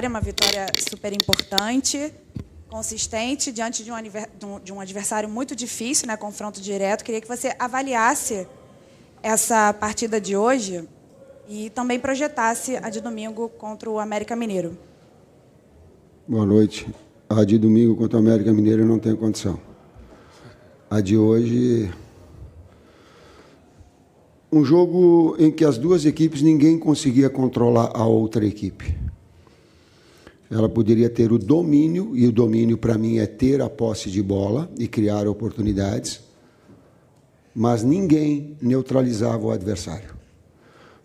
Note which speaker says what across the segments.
Speaker 1: uma vitória super importante, consistente, diante de um adversário muito difícil, né, confronto direto. Queria que você avaliasse essa partida de hoje e também projetasse a de domingo contra o América Mineiro.
Speaker 2: Boa noite. A de domingo contra o América Mineiro eu não tenho condição. A de hoje, um jogo em que as duas equipes ninguém conseguia controlar a outra equipe. Ela poderia ter o domínio, e o domínio para mim é ter a posse de bola e criar oportunidades, mas ninguém neutralizava o adversário.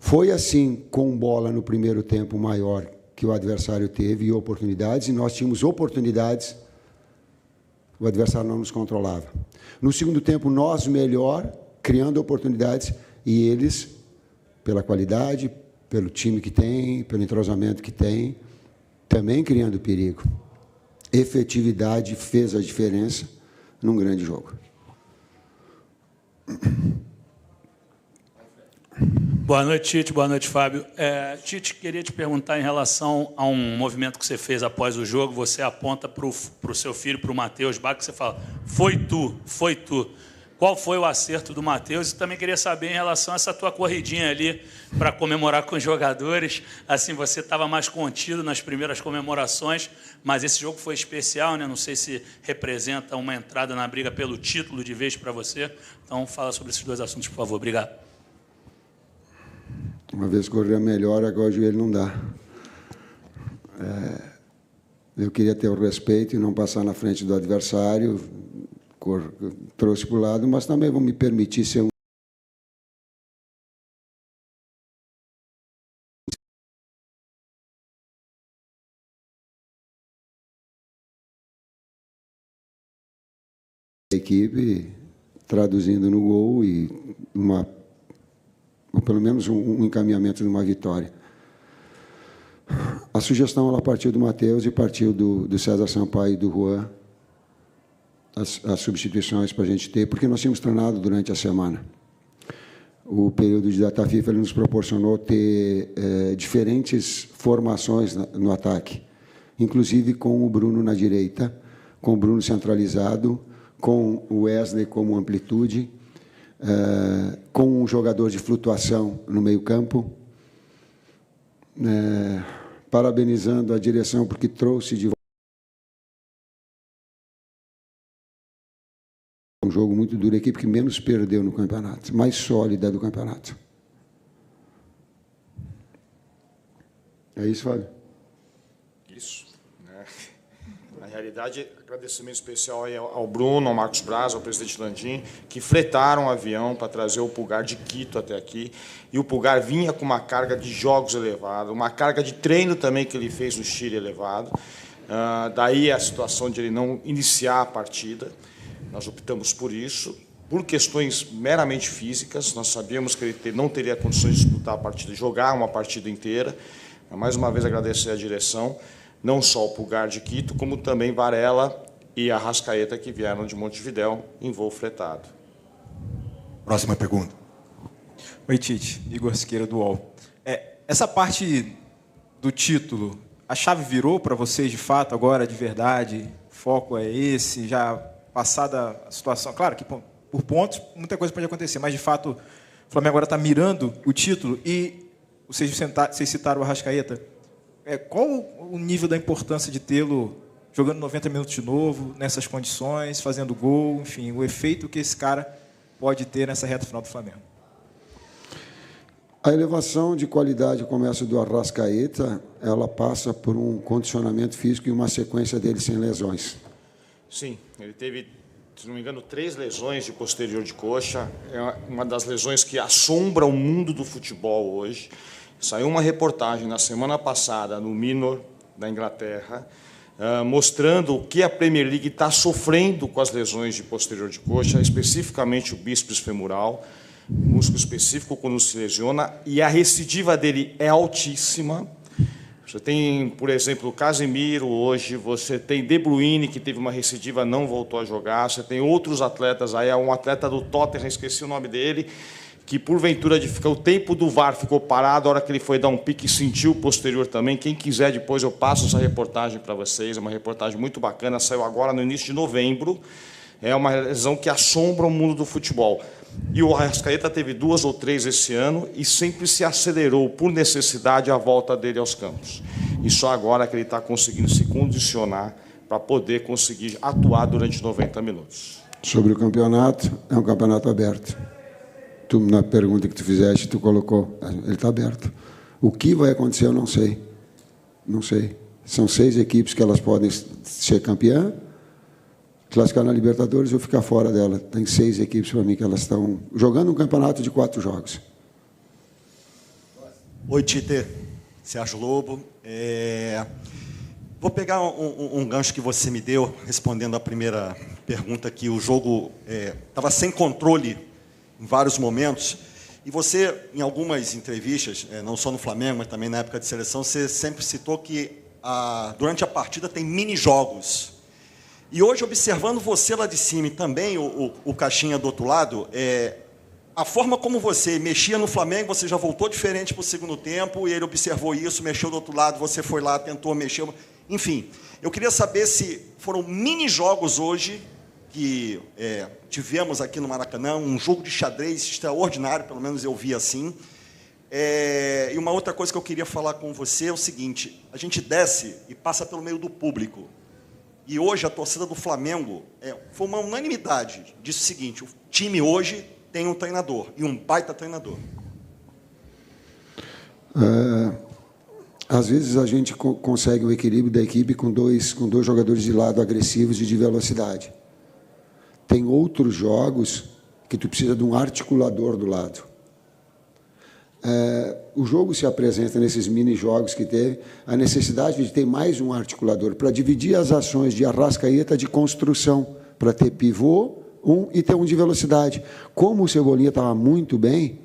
Speaker 2: Foi assim com bola no primeiro tempo maior que o adversário teve e oportunidades, e nós tínhamos oportunidades, o adversário não nos controlava. No segundo tempo, nós melhor, criando oportunidades, e eles, pela qualidade, pelo time que tem, pelo entrosamento que tem, também criando perigo. Efetividade fez a diferença num grande jogo.
Speaker 3: Boa noite, Tite. Boa noite, Fábio. Tite, queria te perguntar em relação a um movimento que você fez após o jogo. Você aponta para o seu filho, para o Matheus Bach, que você fala, foi tu, foi tu. Qual foi o acerto do Matheus? E também queria saber em relação a essa tua corridinha ali para comemorar com os jogadores. Assim, você estava mais contido nas primeiras comemorações, mas esse jogo foi especial, né? Não sei se representa uma entrada na briga pelo título de vez para você. Então, fala sobre esses dois assuntos, por favor. Obrigado.
Speaker 2: Uma vez corria melhor, agora o joelho não dá. Eu queria ter o respeito e não passar na frente do adversário. Trouxe para o lado, mas também vou me permitir ser um equipe, traduzindo no gol e ou pelo menos um encaminhamento de uma vitória. A sugestão ela partiu do Matheus e partiu do César Sampaio e do Juan, as substituições para a gente ter, porque nós tínhamos treinado durante a semana. O período de data FIFA ele nos proporcionou ter diferentes formações no ataque, inclusive com o Bruno na direita, com o Bruno centralizado, com o Wesley como amplitude, com um jogador de flutuação no meio-campo, parabenizando a direção porque trouxe de um jogo muito duro, a equipe que menos perdeu no campeonato, mais sólida do campeonato. É isso, Fábio?
Speaker 4: Isso. Né? Na realidade, agradecimento especial aí ao Bruno, ao Marcos Braz, ao presidente Landim, que fretaram o avião para trazer o Pulgar de Quito até aqui. E o Pulgar vinha com uma carga de jogos elevada, uma carga de treino também que ele fez no Chile elevado. Daí a situação de ele não iniciar a partida. Nós optamos por isso, por questões meramente físicas. Nós sabíamos que ele não teria condições de disputar a partida, jogar uma partida inteira. Mais uma vez, agradecer a direção, não só o Pulgar de Quito, como também Varela e a Arrascaeta, que vieram de Montevidéu em voo fretado.
Speaker 5: Próxima pergunta.
Speaker 6: Oi, Tite. Igor Siqueira, do UOL. Essa parte do título, a chave virou para vocês, de fato, agora, de verdade? O foco é esse, já passada a situação? Claro que, por pontos, muita coisa pode acontecer, mas, de fato, o Flamengo agora está mirando o título e vocês citaram o Arrascaeta. Qual o nível da importância de tê-lo jogando 90 minutos de novo, nessas condições, fazendo gol, enfim, o efeito que esse cara pode ter nessa reta final do Flamengo?
Speaker 2: A elevação de qualidade do comércio do Arrascaeta, ela passa por um condicionamento físico e uma sequência dele sem lesões.
Speaker 4: Sim, ele teve, se não me engano, 3 lesões de posterior de coxa. É uma das lesões que assombra o mundo do futebol hoje. Saiu uma reportagem na semana passada no Minor, da Inglaterra, mostrando o que a Premier League está sofrendo com as lesões de posterior de coxa, especificamente o bíceps femoral, músculo específico quando se lesiona, e a recidiva dele é altíssima. Você tem, por exemplo, o Casemiro hoje, você tem De Bruyne, que teve uma recidiva, não voltou a jogar, você tem outros atletas, aí um atleta do Tottenham, esqueci o nome dele, que porventura de ficar o tempo do VAR ficou parado, a hora que ele foi dar um pique sentiu o posterior também. Quem quiser depois eu passo essa reportagem para vocês, é uma reportagem muito bacana, saiu agora no início de novembro. É uma lesão que assombra o mundo do futebol. E o Arrascaeta teve 2 ou 3 esse ano e sempre se acelerou por necessidade a volta dele aos campos. E só agora que ele está conseguindo se condicionar para poder conseguir atuar durante 90 minutos.
Speaker 2: Sobre o campeonato, é um campeonato aberto. Tu, na pergunta que tu fizeste, tu colocou, ele está aberto. O que vai acontecer, eu não sei. Não sei. São 6 equipes que elas podem ser campeã, classificar na Libertadores ou ficar fora dela. Tem 6 equipes para mim que elas estão jogando um campeonato de 4 jogos.
Speaker 5: Oi, Tite. Sérgio Lobo. Vou pegar um gancho que você me deu, respondendo a primeira pergunta, que o jogo estava sem controle em vários momentos. E você, em algumas entrevistas, não só no Flamengo, mas também na época de seleção, você sempre citou que durante a partida tem mini-jogos. E hoje, observando você lá de cima e também o Caixinha do outro lado, a forma como você mexia no Flamengo, você já voltou diferente para o segundo tempo, e ele observou isso, mexeu do outro lado, você foi lá, tentou mexer. Enfim, eu queria saber se foram mini-jogos hoje que tivemos aqui no Maracanã, um jogo de xadrez extraordinário, pelo menos eu vi assim. E uma outra coisa que eu queria falar com você é o seguinte: a gente desce e passa pelo meio do público. E hoje a torcida do Flamengo foi uma unanimidade. Disse o seguinte: o time hoje tem um treinador, e um baita treinador.
Speaker 2: Às vezes a gente consegue o equilíbrio da equipe com dois jogadores de lado agressivos e de velocidade. Tem outros jogos que tu precisa de um articulador do lado. O jogo se apresenta nesses mini-jogos que teve, a necessidade de ter mais um articulador para dividir as ações de Arrascaeta de construção, para ter pivô, e ter um de velocidade. Como o Cebolinha estava muito bem,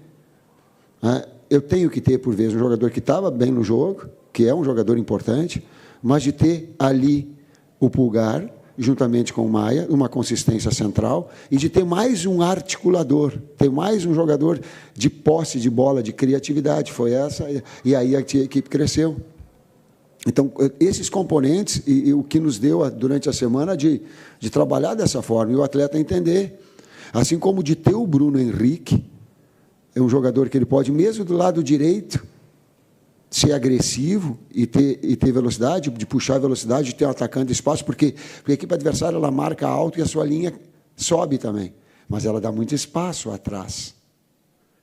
Speaker 2: eu tenho que ter, por vezes, um jogador que estava bem no jogo, que é um jogador importante, mas de ter ali o Pulgar, juntamente com o Maia, uma consistência central, e de ter mais um articulador, ter mais um jogador de posse de bola, de criatividade. Foi essa, e aí a equipe cresceu. Então, esses componentes, e o que nos deu, durante a semana, de trabalhar dessa forma, e o atleta entender, assim como de ter o Bruno Henrique, é um jogador que ele pode, mesmo do lado direito, ser agressivo e ter velocidade, de puxar a velocidade, de ter um atacante de espaço, porque a equipe adversária ela marca alto e a sua linha sobe também, mas ela dá muito espaço atrás.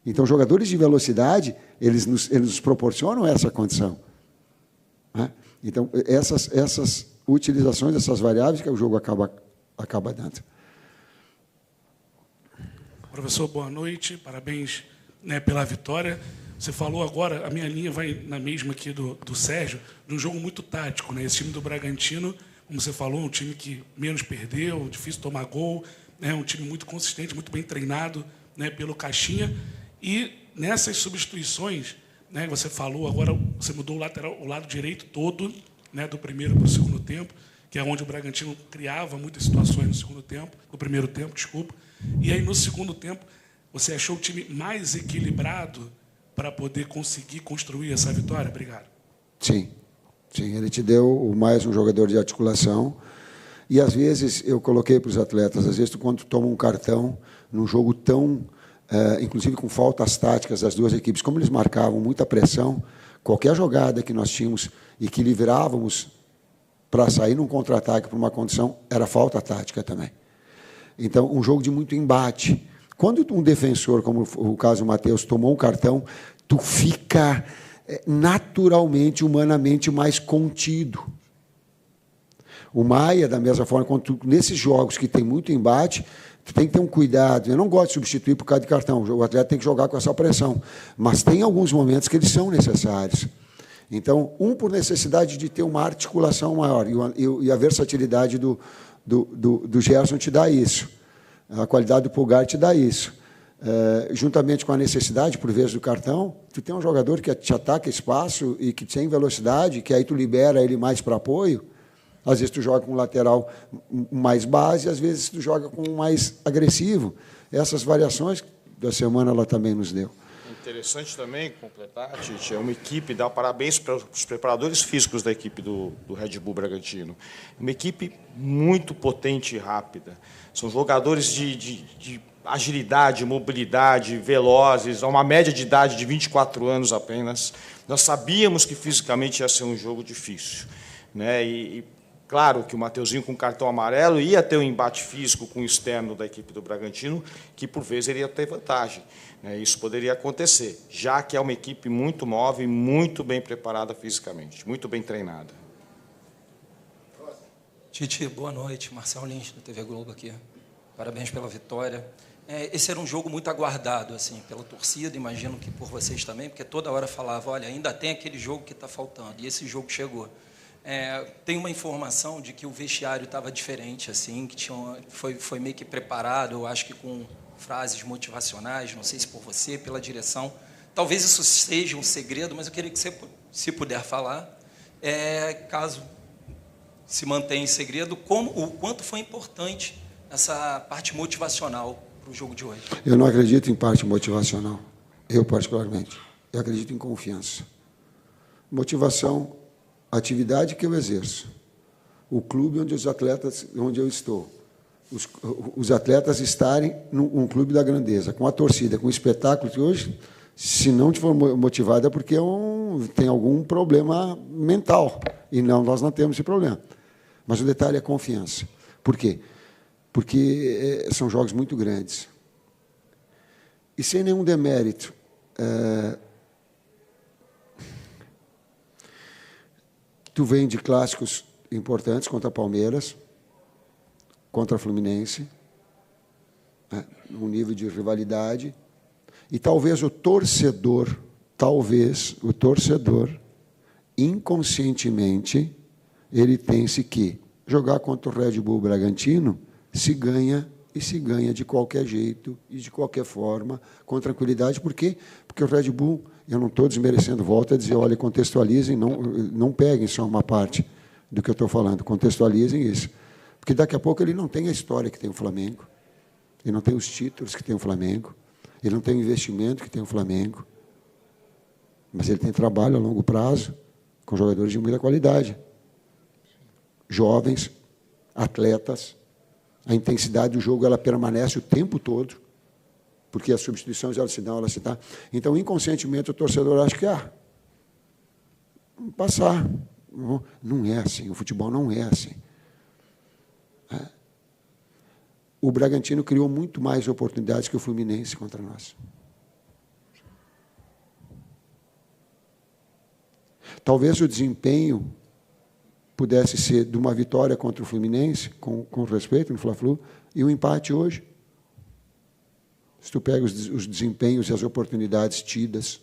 Speaker 2: Então, jogadores de velocidade, eles nos proporcionam essa condição. Então, essas utilizações, essas variáveis que o jogo acaba dando.
Speaker 7: Professor, boa noite, parabéns, pela vitória. Você falou agora, a minha linha vai na mesma aqui do Sérgio, de um jogo muito tático. Esse time do Bragantino, como você falou, um time que menos perdeu, difícil tomar gol, um time muito consistente, muito bem treinado pelo Caixinha. E nessas substituições, você falou agora, você mudou o lado direito todo, do primeiro para o segundo tempo, que é onde o Bragantino criava muitas situações no primeiro tempo, desculpa. E aí, no segundo tempo, você achou o time mais equilibrado para poder conseguir construir essa vitória? Obrigado.
Speaker 2: Sim, ele te deu mais um jogador de articulação. E, às vezes, eu coloquei para os atletas, às vezes, quando tu toma um cartão num jogo tão, inclusive com faltas táticas das duas equipes, como eles marcavam muita pressão, qualquer jogada que nós tínhamos e que livrávamos para sair num contra-ataque para uma condição, era falta tática também. Então, um jogo de muito embate. Quando um defensor, como o caso do Matheus, tomou um cartão, tu fica naturalmente, humanamente mais contido. O Maia, da mesma forma, nesses jogos que tem muito embate, tu tem que ter um cuidado. Eu não gosto de substituir por causa de cartão. O atleta tem que jogar com essa pressão. Mas tem alguns momentos que eles são necessários. Então, por necessidade de ter uma articulação maior. E a versatilidade do Gerson te dá isso. A qualidade do Pulgar te dá isso. Juntamente com a necessidade, por vezes, do cartão, tu tem um jogador que te ataca espaço e que tem velocidade, que aí tu libera ele mais para apoio. Às vezes tu joga com um lateral mais base, às vezes tu joga com um mais agressivo. Essas variações da semana ela também nos deu.
Speaker 4: Interessante também completar, Tite, é uma equipe, dá parabéns para os preparadores físicos da equipe do Red Bull Bragantino. Uma equipe muito potente e rápida. São jogadores de agilidade, mobilidade, velozes, a uma média de idade de 24 anos apenas. Nós sabíamos que fisicamente ia ser um jogo difícil, né? E claro que o Mateuzinho com cartão amarelo ia ter um embate físico com o externo da equipe do Bragantino, que por vezes ele ia ter vantagem. Isso poderia acontecer, já que é uma equipe muito nova e muito bem preparada fisicamente, muito bem treinada.
Speaker 8: Tite, boa noite. Marcelo Lins, da TV Globo aqui. Parabéns pela vitória. Esse era um jogo muito aguardado, assim, pela torcida, imagino que por vocês também, porque toda hora falava, olha, ainda tem aquele jogo que está faltando, e esse jogo chegou. Tem uma informação de que o vestiário estava diferente, assim, que foi meio que preparado, eu acho que com frases motivacionais, não sei se por você, pela direção. Talvez isso seja um segredo, mas eu queria que você, se puder falar, caso se mantenha em segredo, o quanto foi importante essa parte motivacional para o jogo de hoje.
Speaker 2: Eu não acredito em parte motivacional, eu particularmente. Eu acredito em confiança. Motivação, a atividade que eu exerço, o clube onde eu estou, os atletas estarem num clube da grandeza, com a torcida, com o espetáculo que hoje, se não for motivado é porque tem algum problema mental. E nós não temos esse problema. Mas o detalhe é a confiança. Por quê? Porque são jogos muito grandes. E sem nenhum demérito. Tu vem de clássicos importantes contra Palmeiras, contra a Fluminense, um nível de rivalidade, e talvez o torcedor, inconscientemente, ele pense que jogar contra o Red Bull Bragantino se ganha de qualquer jeito e de qualquer forma, com tranquilidade. Por quê? Porque o Red Bull, eu não estou desmerecendo, volto a dizer, olha, contextualizem, não peguem só uma parte do que eu estou falando, contextualizem isso. Porque daqui a pouco ele não tem a história que tem o Flamengo, ele não tem os títulos que tem o Flamengo, ele não tem o investimento que tem o Flamengo, mas ele tem trabalho a longo prazo com jogadores de muita qualidade. Jovens, atletas, a intensidade do jogo ela permanece o tempo todo, porque as substituições elas se dão. Então, inconscientemente, o torcedor acha que passar. Não é assim, o futebol não é assim. O Bragantino criou muito mais oportunidades que o Fluminense contra nós. Talvez o desempenho pudesse ser de uma vitória contra o Fluminense, com respeito, no Fla-Flu, e um empate hoje. Se tu pega os desempenhos e as oportunidades tidas,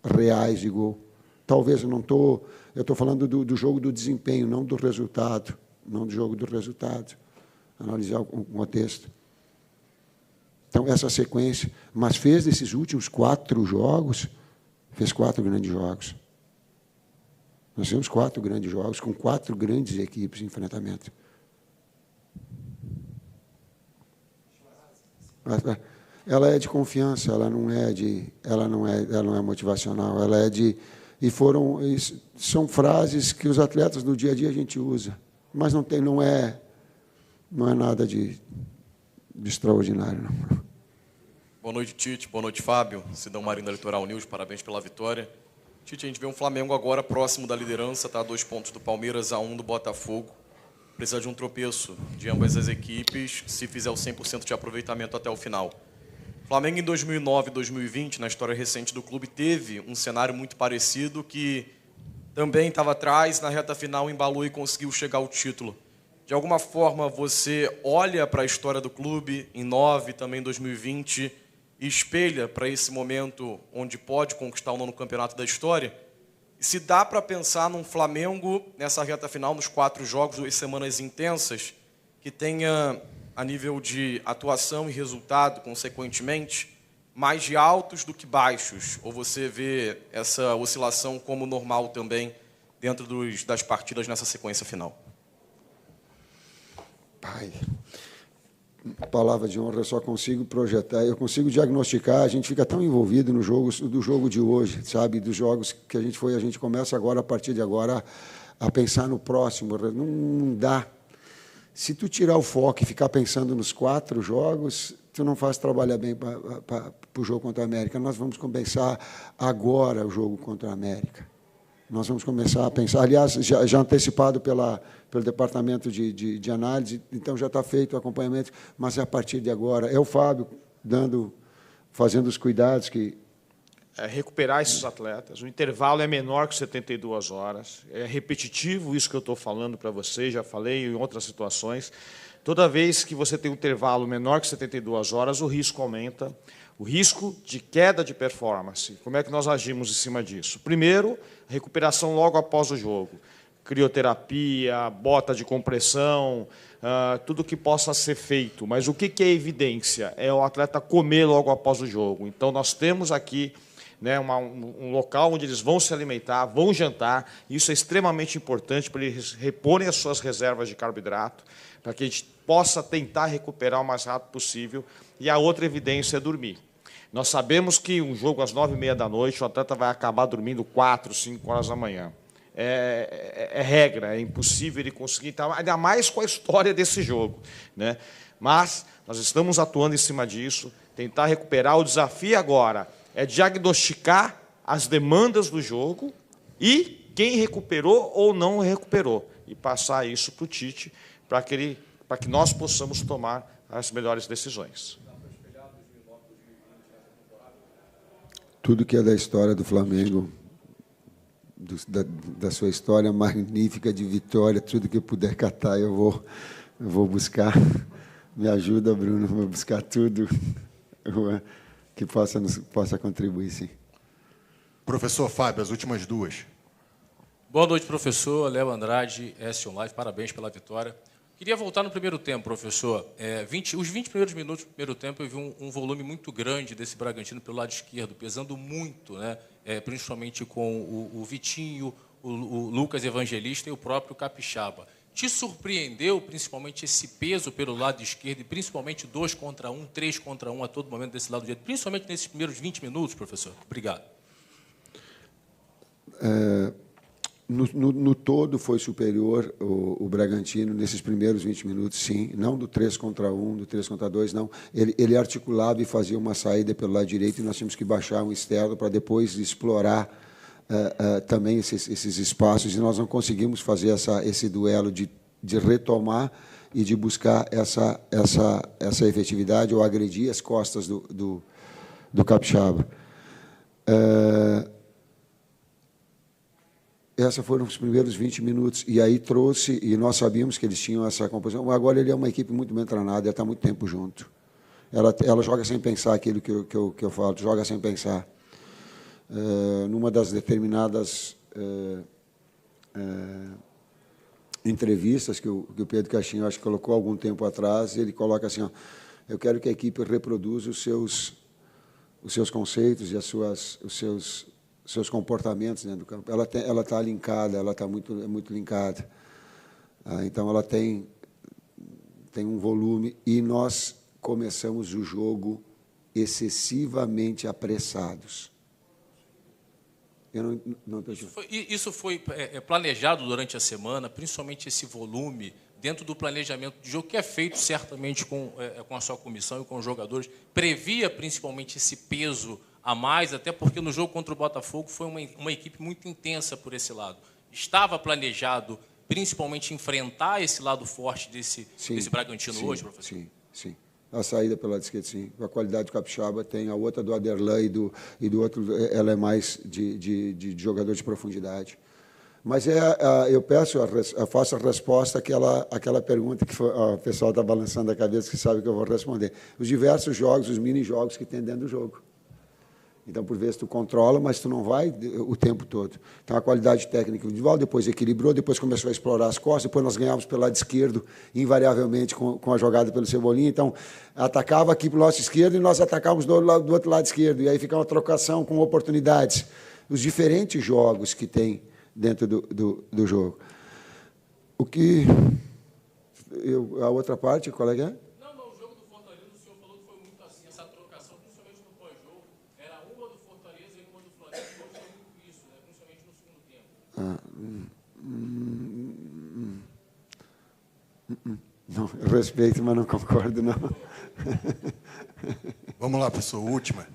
Speaker 2: reais de gol. Talvez eu estou falando do jogo do desempenho, não do resultado, não do jogo do resultado. Analisar o contexto. Então, essa sequência, mas fez desses últimos 4 jogos, fez 4 grandes jogos. Nós temos 4 grandes jogos, com 4 grandes equipes em enfrentamento. Ela é de confiança, ela não é motivacional, ela é de... são frases que os atletas do dia a dia a gente usa, mas não é nada de extraordinário, não.
Speaker 9: Boa noite, Tite. Boa noite, Fábio. Sidão Marinho da Litoral News, parabéns pela vitória. Tite, a gente vê um Flamengo agora próximo da liderança, está a 2 pontos do Palmeiras, a 1 do Botafogo. Precisa de um tropeço de ambas as equipes, se fizer o 100% de aproveitamento até o final. Flamengo em 2009 e 2020, na história recente do clube, teve um cenário muito parecido, que também estava atrás, na reta final embalou e conseguiu chegar ao título. De alguma forma, você olha para a história do clube em 9, também em 2020, e espelha para esse momento onde pode conquistar o 9º campeonato da história? E se dá para pensar num Flamengo, nessa reta final, nos 4 jogos, 2 semanas intensas, que tenha, a nível de atuação e resultado, consequentemente, mais de altos do que baixos? Ou você vê essa oscilação como normal também dentro das partidas nessa sequência final?
Speaker 2: Pai, palavra de honra, eu só consigo projetar, eu consigo diagnosticar, a gente fica tão envolvido no jogo, do jogo de hoje, sabe, dos jogos que a gente começa agora, a partir de agora, a pensar no próximo. Não dá. Se tu tirar o foco e ficar pensando nos 4 jogos, tu não faz trabalhar bem para o jogo contra a América. Nós vamos começar agora o jogo contra a América. Nós vamos começar a pensar, aliás, já antecipado pelo departamento de análise, então já está feito o acompanhamento, mas é a partir de agora. É o Fábio fazendo os cuidados que...
Speaker 4: recuperar esses atletas. O intervalo é menor que 72 horas. É repetitivo isso que eu estou falando para vocês, já falei em outras situações. Toda vez que você tem um intervalo menor que 72 horas, o risco aumenta. O risco de queda de performance. Como é que nós agimos em cima disso? Primeiro, recuperação logo após o jogo. Crioterapia, bota de compressão, tudo que possa ser feito. Mas o que é evidência? É o atleta comer logo após o jogo. Então, nós temos aqui, né, um local onde eles vão se alimentar, vão jantar. Isso é extremamente importante para eles reporem as suas reservas de carboidrato, para que a gente possa tentar recuperar o mais rápido possível. E a outra evidência é dormir. Nós sabemos que um jogo às 9h30 da noite, o atleta vai acabar dormindo 4, 5 horas da manhã. É regra, é impossível ele conseguir, ainda mais com a história desse jogo, né? Mas nós estamos atuando em cima disso, tentar recuperar. O desafio agora é diagnosticar as demandas do jogo e quem recuperou ou não recuperou, e passar isso para o Tite, para que nós possamos tomar as melhores decisões.
Speaker 2: Tudo que é da história do Flamengo, da sua história magnífica de vitória, tudo que eu puder catar, eu vou buscar. Me ajuda, Bruno, vou buscar tudo que possa contribuir, sim.
Speaker 10: Professor Fábio, as últimas 2.
Speaker 11: Boa noite, professor. Léo Andrade, S1 Live, parabéns pela vitória. Queria voltar no primeiro tempo, professor. Os 20 primeiros minutos do primeiro tempo, eu vi um volume muito grande desse Bragantino pelo lado esquerdo, pesando muito, né? Principalmente com o Vitinho, o Lucas Evangelista e o próprio Capixaba. Te surpreendeu, principalmente, esse peso pelo lado esquerdo, e principalmente 2 contra 1, 3 contra 1 a todo momento desse lado direito, principalmente nesses primeiros 20 minutos, professor? Obrigado.
Speaker 2: No todo foi superior o Bragantino nesses primeiros 20 minutos, sim. Não do 3 contra 1, do 3 contra 2, não. Ele articulava e fazia uma saída pelo lado direito e nós tínhamos que baixar um externo para depois explorar também esses espaços, e nós não conseguimos fazer esse duelo de retomar e de buscar essa efetividade ou agredir as costas do Capixaba. Esses foram os primeiros 20 minutos, e aí trouxe, e nós sabíamos que eles tinham essa composição. Agora ele é uma equipe muito bem treinada, ela está muito tempo junto. Ela joga sem pensar aquilo que eu falo, joga sem pensar. Numa das determinadas entrevistas que o Pedro Caixinha, acho que colocou algum tempo atrás, ele coloca assim, ó, eu quero que a equipe reproduza os seus conceitos e os seus comportamentos dentro do campo. Ela está linkada, ela está muito linkada. Então, ela tem um volume, e nós começamos o jogo excessivamente apressados.
Speaker 11: Isso foi planejado durante a semana, principalmente esse volume, dentro do planejamento de jogo, que é feito certamente com a sua comissão e com os jogadores, previa principalmente esse peso a mais, até porque no jogo contra o Botafogo foi uma equipe muito intensa por esse lado. Estava planejado, principalmente, enfrentar esse lado forte desse Bragantino hoje, professor?
Speaker 2: Sim. A saída pelo lado esquerdo, sim. A qualidade do Capixaba tem, a outra do Aderlan e do outro, ela é mais de jogador de profundidade. Mas eu faço a resposta àquela pergunta que o pessoal está balançando a cabeça, que sabe que eu vou responder. Os diversos jogos, os mini-jogos que tem dentro do jogo. Então, por vezes, tu controla, mas tu não vai o tempo todo. Então, a qualidade técnica do Divaldo depois equilibrou, depois começou a explorar as costas, depois nós ganhávamos pelo lado esquerdo, invariavelmente, com a jogada pelo Cebolinha. Então, atacava aqui pelo nosso esquerdo e nós atacávamos do outro lado esquerdo. E aí fica uma trocação com oportunidades. Os diferentes jogos que tem dentro do jogo. A outra parte, qual é que é?
Speaker 11: Não, o jogo
Speaker 2: Não, eu respeito, mas não concordo, não.
Speaker 10: Vamos lá, professor, última.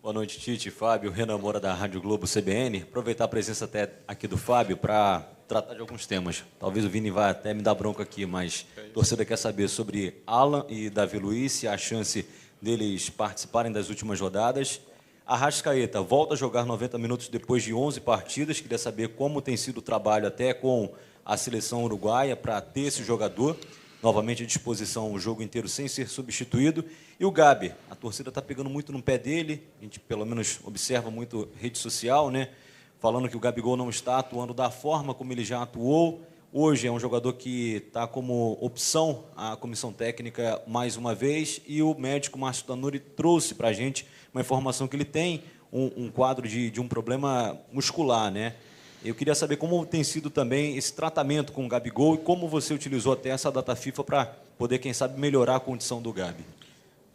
Speaker 12: Boa noite, Tite, Fábio, Renan Moura da Rádio Globo CBN. Aproveitar a presença até aqui do Fábio para tratar de alguns temas. Talvez o Vini vai até me dar bronca aqui, mas a torcida quer saber sobre Alan e Davi Luiz, se há chance deles participarem das últimas rodadas. Arrascaeta volta a jogar 90 minutos depois de 11 partidas. Queria saber como tem sido o trabalho até com a seleção uruguaia para ter esse jogador novamente à disposição o jogo inteiro sem ser substituído. E o Gabi, a torcida está pegando muito no pé dele, a gente pelo menos observa muito rede social, né? Falando que o Gabigol não está atuando da forma como ele já atuou. Hoje é um jogador que está como opção à comissão técnica mais uma vez, e o médico Márcio Tanuri trouxe para a gente uma informação que ele tem um quadro de um problema muscular, né? Eu queria saber como tem sido também esse tratamento com o Gabigol e como você utilizou até essa data FIFA para poder, quem sabe, melhorar a condição do Gabi.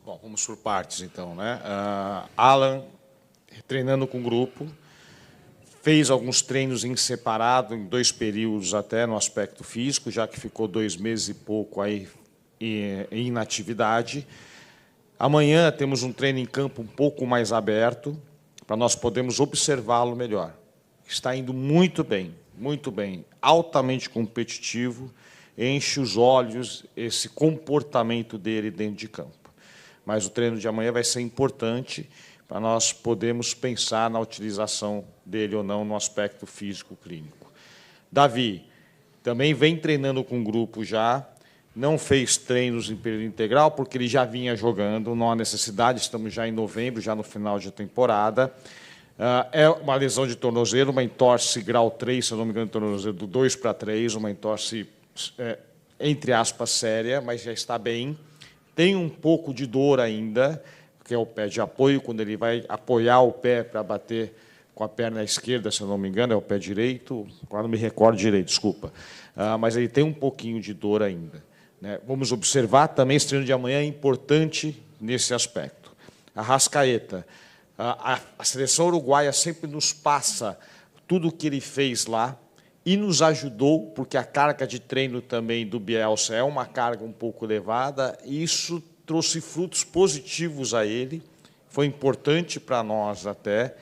Speaker 4: Bom, vamos por partes, então, né? Alan, treinando com o grupo, fez alguns treinos em separado, em 2 períodos até, no aspecto físico, já que ficou 2 meses e pouco aí em inatividade. Amanhã temos um treino em campo um pouco mais aberto, para nós podermos observá-lo melhor. Está indo muito bem, altamente competitivo, enche os olhos esse comportamento dele dentro de campo. Mas o treino de amanhã vai ser importante para nós podermos pensar na utilização dele ou não no aspecto físico clínico. Davi também vem treinando com o grupo já, não fez treinos em período integral porque ele já vinha jogando, não há necessidade, estamos já em novembro, já no final de temporada. É uma lesão de tornozelo, uma entorse grau 3, se eu não me engano, tornozelo do 2 para 3, uma entorse, entre aspas, séria, mas já está bem. Tem um pouco de dor ainda, que é o pé de apoio, quando ele vai apoiar o pé para bater com a perna esquerda, se eu não me engano, é o pé direito, agora não me recordo direito, desculpa. Mas ele tem um pouquinho de dor ainda, né? Vamos observar também, esse treino de amanhã é importante nesse aspecto. Arrascaeta. A seleção uruguaia sempre nos passa tudo o que ele fez lá e nos ajudou, porque a carga de treino também do Bielsa é uma carga um pouco elevada, e isso trouxe frutos positivos a ele, foi importante para nós até.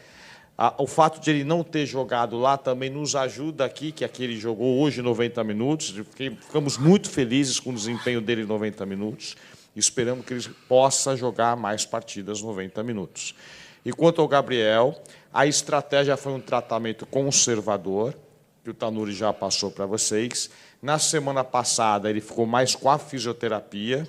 Speaker 4: O fato de ele não ter jogado lá também nos ajuda aqui, que aqui ele jogou hoje 90 minutos, ficamos muito felizes com o desempenho dele em 90 minutos, e esperamos que ele possa jogar mais partidas 90 minutos. E quanto ao Gabriel, a estratégia foi um tratamento conservador, que o Tanuri já passou para vocês. Na semana passada, ele ficou mais com a fisioterapia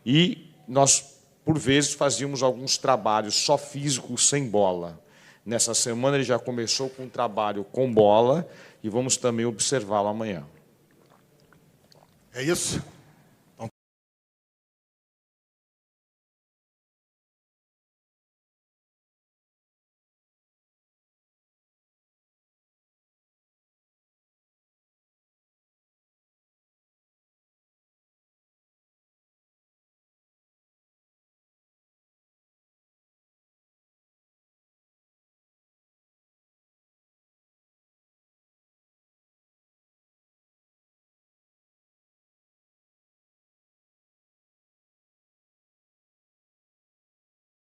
Speaker 4: e nós, por vezes, fazíamos alguns trabalhos só físicos sem bola. Nessa semana, ele já começou com um trabalho com bola e vamos também observá-lo amanhã.
Speaker 10: É isso?